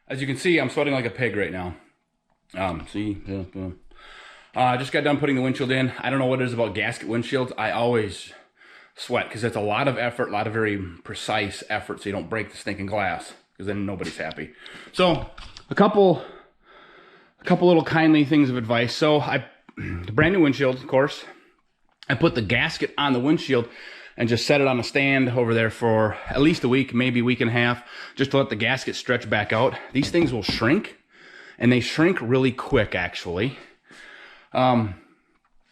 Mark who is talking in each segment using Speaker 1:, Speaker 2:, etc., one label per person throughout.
Speaker 1: As you can see, I'm sweating like a pig right now. I just got done putting the windshield in. I don't know what it is about gasket windshields. I always sweat because it's a lot of effort, a lot of very precise effort so you don't break the stinking glass, because then nobody's happy. So a couple little kindly things of advice. So the brand new windshield, of course, I put the gasket on the windshield and just set it on a stand over there for at least a week, maybe a week and a half, just to let the gasket stretch back out. These things will shrink, and they shrink really quick, actually. And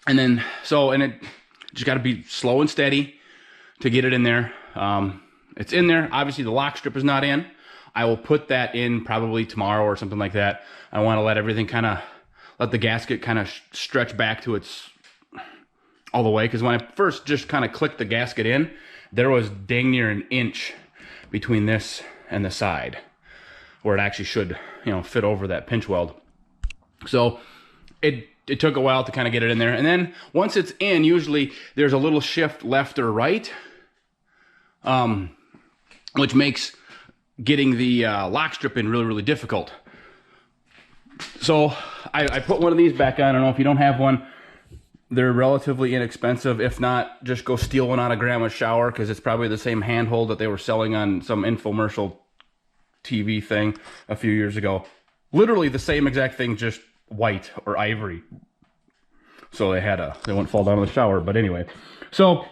Speaker 1: it just got to be slow and steady to get it in there. It's in there. Obviously, the lock strip is not in. I will put that in probably tomorrow or something like that. I want to let everything let the gasket kind of stretch back to its all the way, because when I first just kind of clicked the gasket in, there was dang near an inch between this and the side where it actually should, fit over that pinch weld. So it took a while to kind of get it in there. And then once it's in, usually there's a little shift left or right, which makes getting the lock strip in really, really difficult. So I put one of these back on. I don't know if you don't have one. They're relatively inexpensive. If not, just go steal one out of Grandma's shower, because it's probably the same handhold that they were selling on some infomercial TV thing a few years ago. Literally the same exact thing, just white or ivory. So they wouldn't fall down in the shower. But anyway, so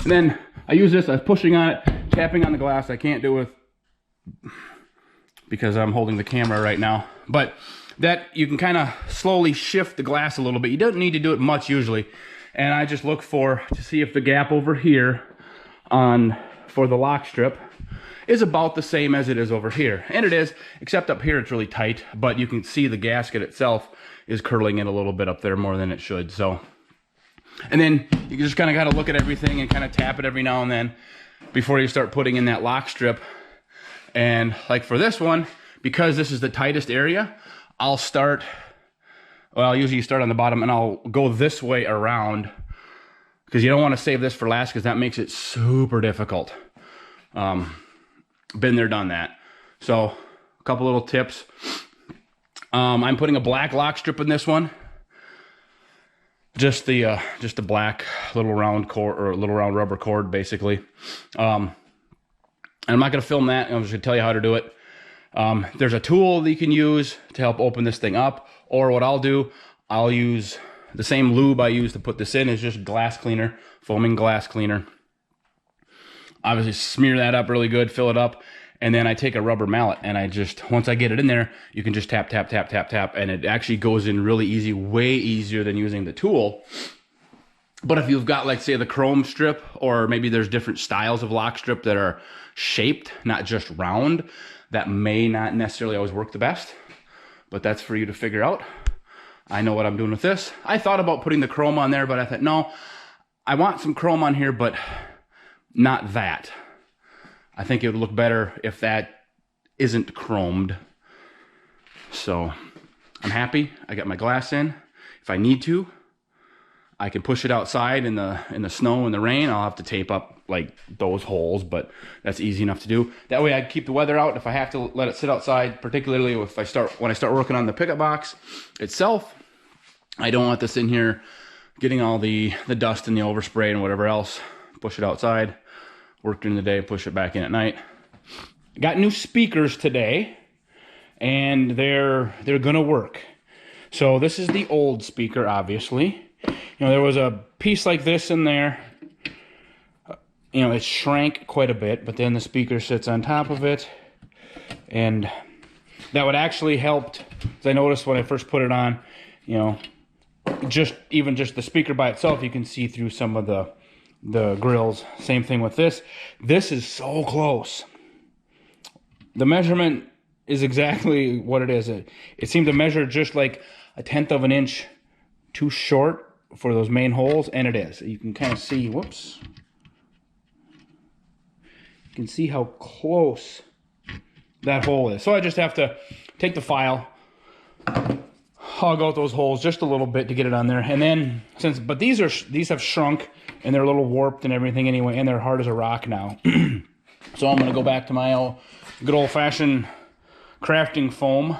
Speaker 1: then I use this. I was pushing on it, tapping on the glass. I can't do it because I'm holding the camera right now. But that you can kind of slowly shift the glass a little bit. You don't need to do it much usually. And I just look to see if the gap over here for the lock strip is about the same as it is over here. And it is, except up here it's really tight, but you can see the gasket itself is curling in a little bit up there more than it should. So, and then you just kind of got to look at everything and kind of tap it every now and then before you start putting in that lock strip. And like for this one, because this is the tightest area, I'll usually start on the bottom and I'll go this way around, because you don't want to save this for last, because that makes it super difficult. Been there, done that. So a couple little tips. I'm putting a black lock strip in this one. Just the black little round cord, or little round rubber cord, basically. And I'm not going to film that. I'm just going to tell you how to do it. There's a tool that you can use to help open this thing up, or what I'll use the same lube I use to put this in, is just glass cleaner, foaming glass cleaner. Obviously smear that up really good, fill it up, and then I take a rubber mallet and once I get it in there, you can just tap, tap, tap, tap, tap, and it actually goes in really easy, way easier than using the tool. But if you've got, like, say, the chrome strip, or maybe there's different styles of lock strip that are shaped, not just round, that may not necessarily always work the best, but that's for you to figure out. I know what I'm doing with this. I thought about putting the chrome on there, but I thought, no, I want some chrome on here, but not that. I think it would look better if that isn't chromed. So I'm happy. I got my glass in. If I need to, I can push it outside in the snow and the rain. I'll have to tape up like those holes, but that's easy enough to do. That way I keep the weather out if I have to let it sit outside, particularly when I start working on the pickup box itself. I don't want this in here getting all the dust and the overspray and whatever else. Push it outside, work during the day, push it back in at night. Got new speakers today, and they're gonna work. So this is the old speaker, obviously. There was a piece like this in there. It shrank quite a bit, but then the speaker sits on top of it, and that would actually help. As I noticed when I first put it on, just the speaker by itself, you can see through some of the grills. Same thing with this. This is so close. The measurement is exactly what it is. It seemed to measure just like 1/10 of an inch too short for those main holes, and it is. You can kind of see, whoops. You can see how close that hole is. So I just have to take the file, hog out those holes just a little bit to get it on there. And then, but these have shrunk, and they're a little warped and everything anyway, and they're hard as a rock now. So I'm gonna go back to my good old-fashioned crafting foam,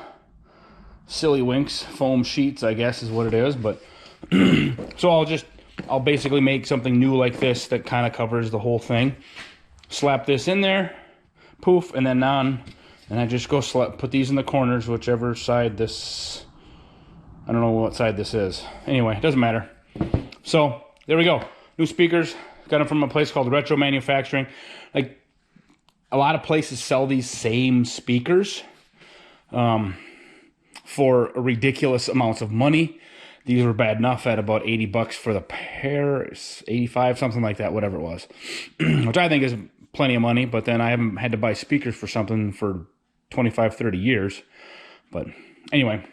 Speaker 1: silly winks foam sheets, I guess is what it is. But so I'll basically make something new like this that kind of covers the whole thing. Slap this in there, poof, and then on, and I just go put these in the corners, whichever side this, I don't know what side this is. Anyway, it doesn't matter. So there we go. New speakers. Got them from a place called Retro Manufacturing. Like, a lot of places sell these same speakers for ridiculous amounts of money. These were bad enough at about 80 bucks for the pair, 85, something like that, whatever it was. Which I think is plenty of money, but then I haven't had to buy speakers for something for 25, 30 years. But anyway,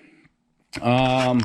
Speaker 1: yeah.